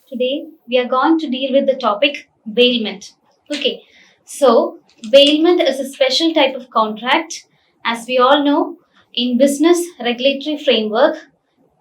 Today we are going to deal with the topic bailment. Okay, so bailment is a special type of contract. As we all know, in business regulatory framework,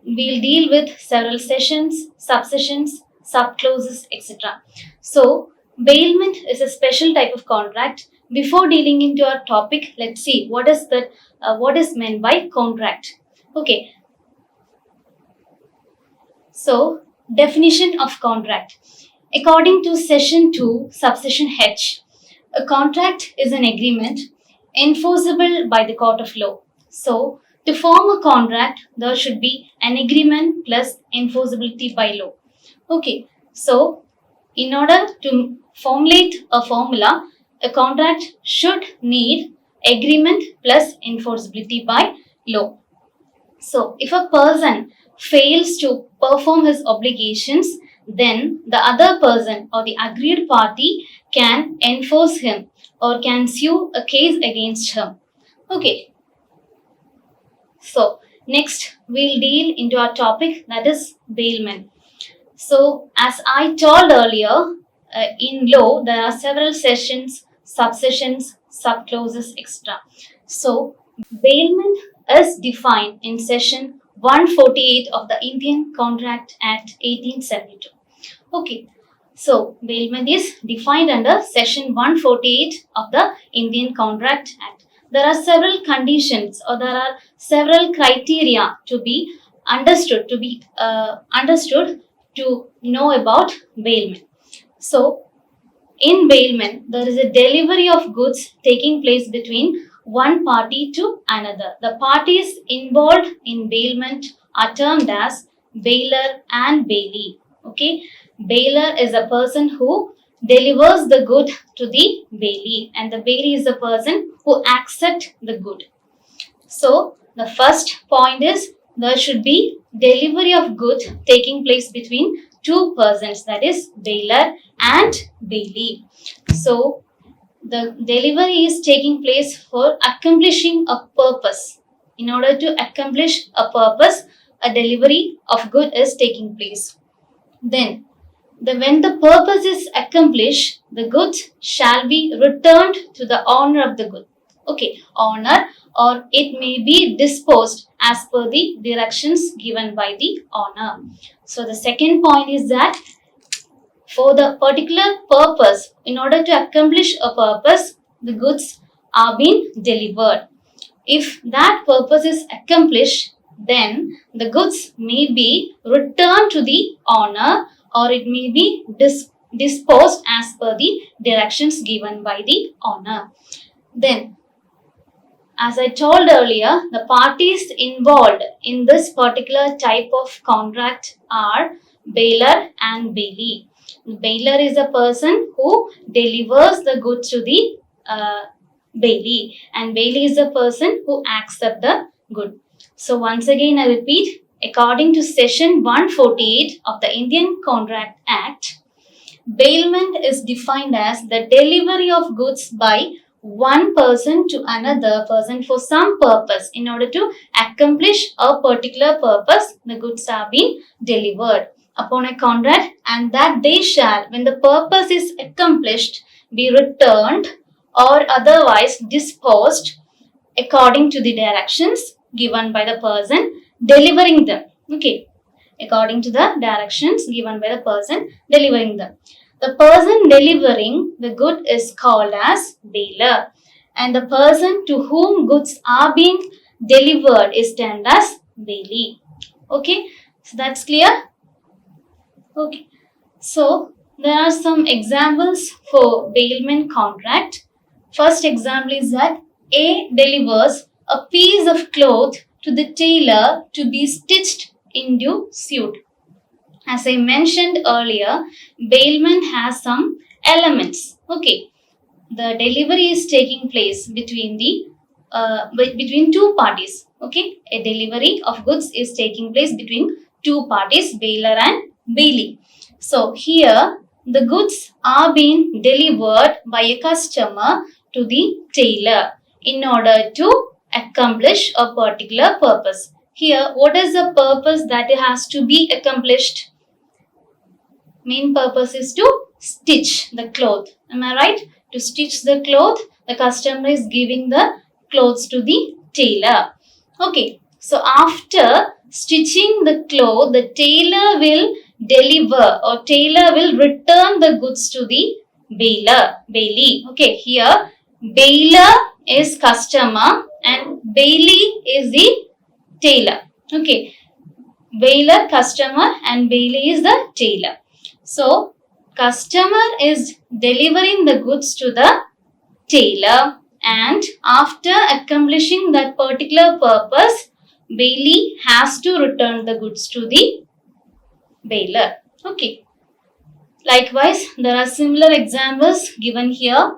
we'll deal with several sessions, subsessions, subclauses, etc. So bailment is a special type of contract. Before dealing into our topic, let's see what is meant by contract. Okay, so definition of contract. According to Session 2, Subsection H, a contract is an agreement enforceable by the court of law. So, to form a contract, there should be an agreement plus enforceability by law. Okay, so in order to formulate a formula, a contract should need agreement plus enforceability by law. So, if a person fails to perform his obligations, then the other person or the aggrieved party can enforce him or can sue a case against him. Okay. So, next we'll deal into our topic, that is bailment. So, as I told earlier, in law there are several sessions, subsessions, subclauses, etc. So, bailment is defined in Section 148 of the Indian Contract Act 1872. Okay, so bailment is defined under Section 148 of the Indian Contract Act. There are several conditions or there are several criteria to be understood to know about bailment. So, in bailment, there is a delivery of goods taking place between one party to another. The parties involved in bailment are termed as bailer and bailee. Okay, bailer is a person who delivers the good to the bailee, and the bailee is the person who accepts the good. So, the first point is there should be delivery of goods taking place between two persons, that is bailer and bailee. So, the delivery is taking place for accomplishing a purpose. In order to accomplish a purpose, a delivery of good is taking place. Then, when the purpose is accomplished, the goods shall be returned to the owner of the good. Okay, owner, or it may be disposed as per the directions given by the owner. So, the second point is that for the particular purpose, in order to accomplish a purpose, the goods are being delivered. If that purpose is accomplished, then the goods may be returned to the owner or it may be disposed as per the directions given by the owner. Then, as I told earlier, the parties involved in this particular type of contract are bailer and bailee. Bailer is a person who delivers the goods to the bailee, and bailee is a person who accepts the good. So once again I repeat, according to Section 148 of the Indian Contract Act, bailment is defined as the delivery of goods by one person to another person for some purpose. In order to accomplish a particular purpose, the goods are being delivered upon a contract, and that they shall, when the purpose is accomplished, be returned or otherwise disposed according to the directions given by the person delivering them. Okay, according to the directions given by the person delivering them. The person delivering the good is called as bailer, and the person to whom goods are being delivered is termed as bailee. Okay, so that's clear. Okay, so there are some examples for bailment contract. First example is that A delivers a piece of cloth to the tailor to be stitched into suit. As I mentioned earlier, bailment has some elements. Okay, the delivery is taking place between two parties. Okay, a delivery of goods is taking place between two parties, bailer and bailee. So here the goods are being delivered by a customer to the tailor in order to accomplish a particular purpose. Here, what is the purpose that has to be accomplished? Main purpose is to stitch the cloth. Am I right? To stitch the cloth, the customer is giving the clothes to the tailor. Okay, so after stitching the cloth, the tailor will deliver or tailor will return the goods to the bailee. Okay, here bailer is customer and bailee is the tailor. Okay, bailer, customer and bailee is the tailor. So, customer is delivering the goods to the tailor and after accomplishing that particular purpose, bailee has to return the goods to the bailer. Okay. Likewise, there are similar examples given here.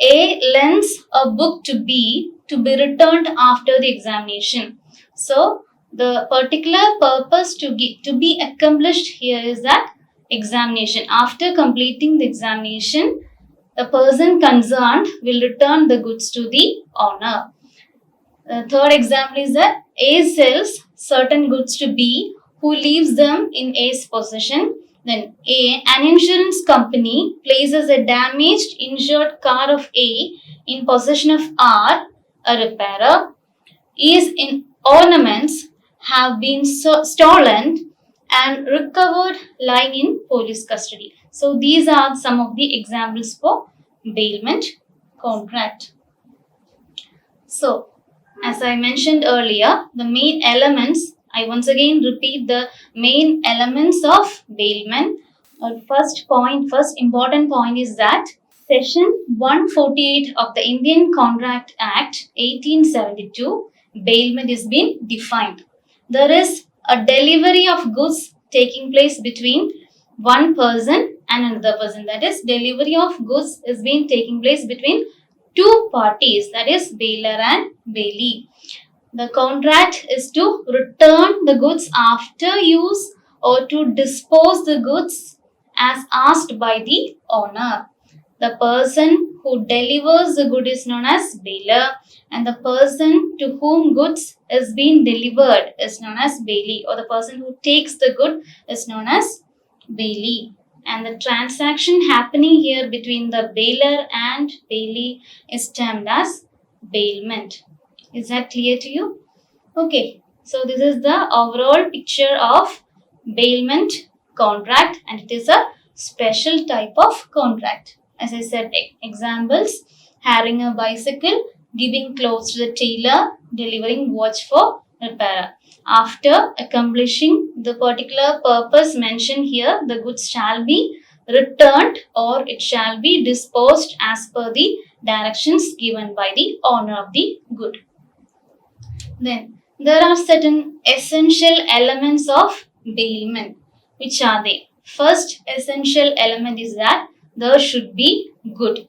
A lends a book to B to be returned after the examination. So, the particular purpose to be accomplished here is that examination. After completing the examination, the person concerned will return the goods to the owner. The third example is that A sells certain goods to B who leaves them in A's possession. Then an insurance company places a damaged insured car of A in possession of R, a repairer. A's ornaments have been stolen and recovered lying in police custody. So these are some of the examples for bailment contract. So as I mentioned earlier, the main elements, I once again repeat the main elements of bailment. First important point is that Section 148 of the Indian Contract Act 1872, bailment is being defined. There is a delivery of goods taking place between one person and another person. That is, delivery of goods is being taking place between two parties, that is bailer and bailee. The contract is to return the goods after use or to dispose the goods as asked by the owner. The person who delivers the good is known as bailer and the person to whom goods is being delivered is known as bailee, or the person who takes the good is known as bailee. And the transaction happening here between the bailer and bailee is termed as bailment. Is that clear to you? Okay, so this is the overall picture of bailment contract and it is a special type of contract. As I said, examples, hiring a bicycle, giving clothes to the tailor, delivering watch for repairer. After accomplishing the particular purpose mentioned here, the goods shall be returned or it shall be disposed as per the directions given by the owner of the good. Then there are certain essential elements of bailment. Which are they? First essential element is that there should be good.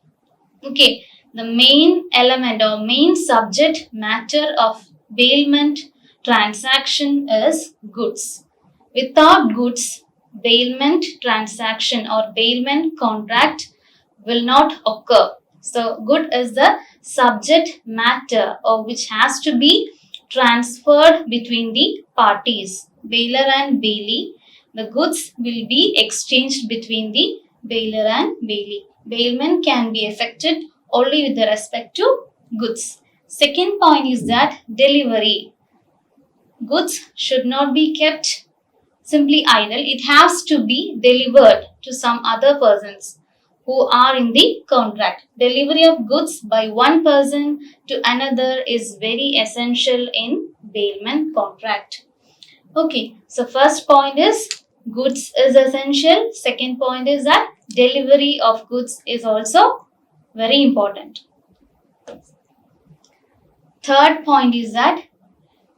Okay, the main element or main subject matter of bailment transaction is goods. Without goods, bailment transaction or bailment contract will not occur. So, good is the subject matter or which has to be transferred between the parties, bailer and bailee. The goods will be exchanged between the bailer and bailee. Bailment can be effected only with respect to goods. Second point is that delivery. Goods should not be kept simply idle. It has to be delivered to some other persons who are in the contract. Delivery of goods by one person to another is very essential in bailment contract. Okay, so first point is goods is essential. Second point is that delivery of goods is also very important. Third point is that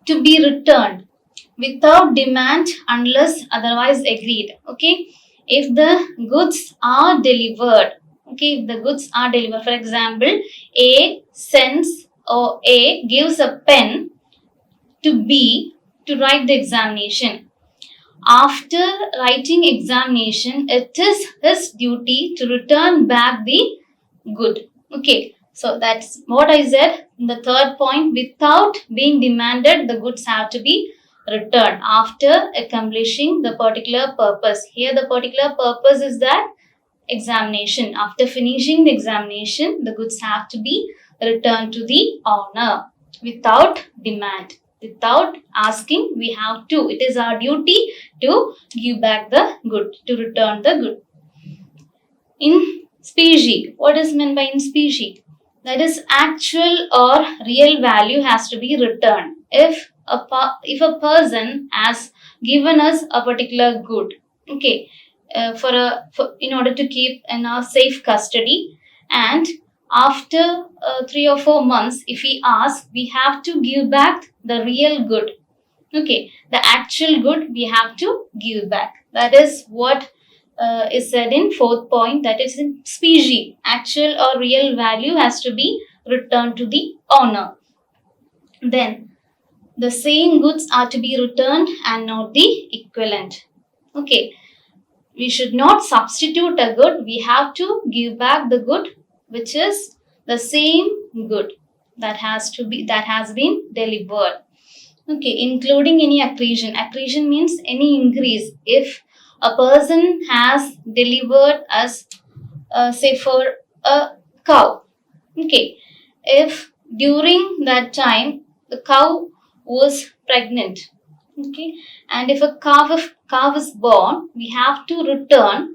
to be returned without demand unless otherwise agreed. Okay, if the goods are delivered, for example, A sends or A gives a pen to B to write the examination. After writing examination, it is his duty to return back the good. Okay, So that's what I said in the third point. Without being demanded, the goods have to be returned after accomplishing the particular purpose. Here the particular purpose is that examination. After finishing the examination, the goods have to be returned to the owner without demand. Without asking, we have to. It is our duty to give back the good, to return the good. In specie, what is meant by in specie? That is, actual or real value has to be returned. If a person has given us a particular good, okay, in order to keep in our safe custody, and after 3 or 4 months, if we ask, we have to give back the real good. Okay, the actual good we have to give back. That is what is said in fourth point, that is in specie. Actual or real value has to be returned to the owner. Then the same goods are to be returned and not the equivalent. Okay, we should not substitute a good, we have to give back the good which is the same good that has been delivered. Okay, including any accretion. Accretion means any increase. If a person has delivered us, say for a cow, okay, if during that time the cow was pregnant, okay, and if a calf is born, we have to return,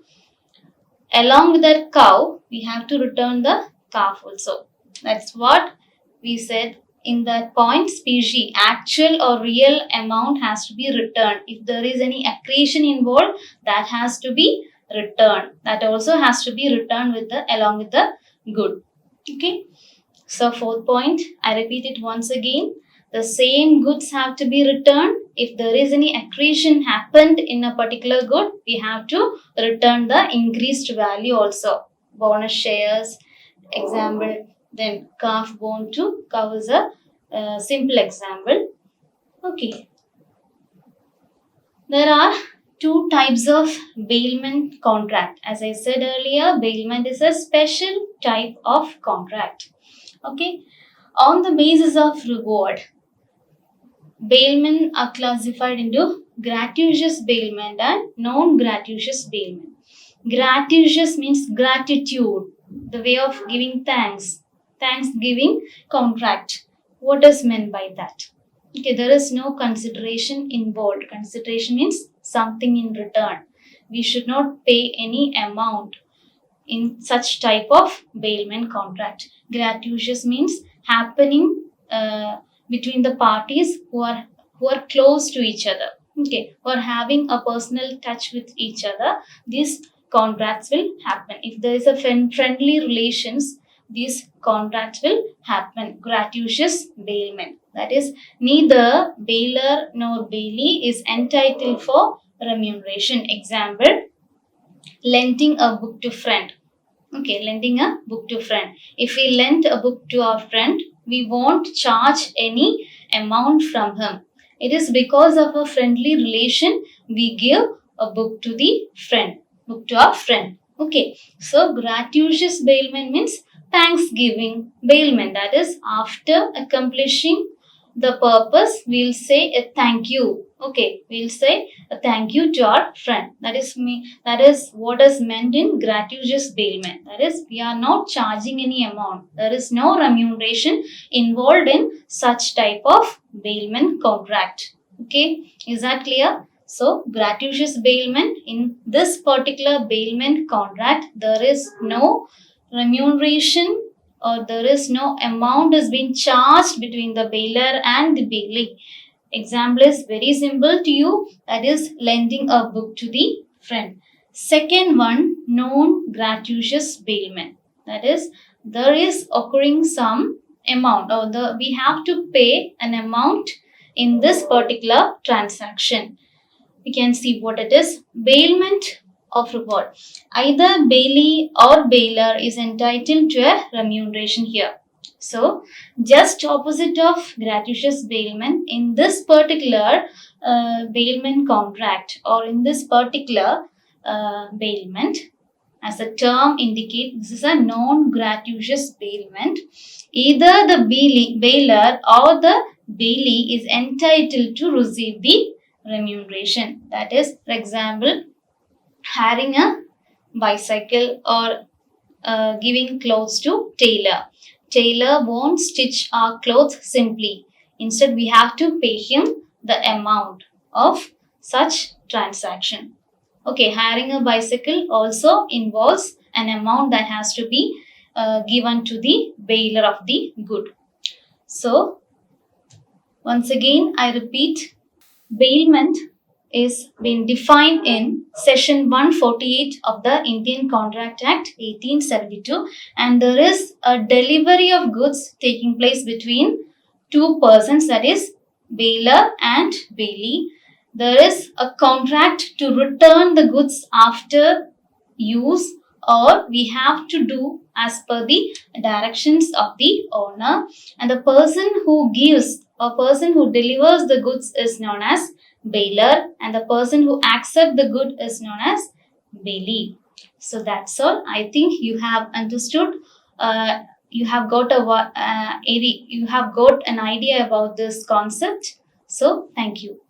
along with that cow, we have to return the calf also. That's what we said in that point. Specie, actual or real amount has to be returned. If there is any accretion involved, that has to be returned. That also has to be returned along with the good. Okay. So fourth point, I repeat it once again. The same goods have to be returned. If there is any accretion happened in a particular good, we have to return the increased value also. Bonus shares, example, then calf born to cow is a simple example. Okay. There are two types of bailment contract. As I said earlier, bailment is a special type of contract. Okay. On the basis of reward, bailment are classified into gratuitous bailment and non-gratuitous bailment. Gratuitous means gratitude, the way of giving thanks, thanksgiving contract. What is meant by that? Okay, there is no consideration involved. Consideration means something in return. We should not pay any amount in such type of bailment contract. Gratuitous means happening between the parties who are close to each other. Okay, who are having a personal touch with each other. These contracts will happen. If there is a friendly relations, these contracts will happen. Gratuitous bailment. That is, neither bailer nor bailee is entitled for remuneration. Example, lending a book to friend. Okay, lending a book to friend. If we lend a book to our friend, we won't charge any amount from him. It is because of a friendly relation we give a book to the friend, book to our friend. Okay, so gratuitous bailment means thanksgiving bailment. That is, after accomplishing the purpose, we'll say a thank you. Okay, we'll say a thank you to our friend. That is what is meant in gratuitous bailment. That is, we are not charging any amount. There is no remuneration involved in such type of bailment contract. Okay, is that clear? So, gratuitous bailment, in this particular bailment contract, there is no remuneration or there is no amount is being charged between the bailer and the bailee. Example is very simple to you, that is lending a book to the friend. Second one, non-gratuitous bailment. That is, there is occurring some amount or we have to pay an amount in this particular transaction. We can see what it is. Bailment of reward. Either bailee or bailer is entitled to a remuneration here. So, just opposite of gratuitous bailment, in this particular bailment contract or in this particular bailment, as the term indicates, this is a non-gratuitous bailment. Either the bailer or the bailee is entitled to receive the remuneration. That is, for example, hiring a bicycle or giving clothes to tailor. Tailor won't stitch our clothes simply. Instead, we have to pay him the amount of such transaction. Okay, hiring a bicycle also involves an amount that has to be given to the bailer of the good. So, once again, I repeat, bailment is been defined in section 148 of the Indian Contract Act 1872, and there is a delivery of goods taking place between two persons, that is bailer and bailee. There is a contract to return the goods after use, or we have to do as per the directions of the owner, and the person who gives or person who delivers the goods is known as bailer, and the person who accepts the good is known as bailee. So that's all. I think you have understood. You have got you have got an idea about this concept. So thank you.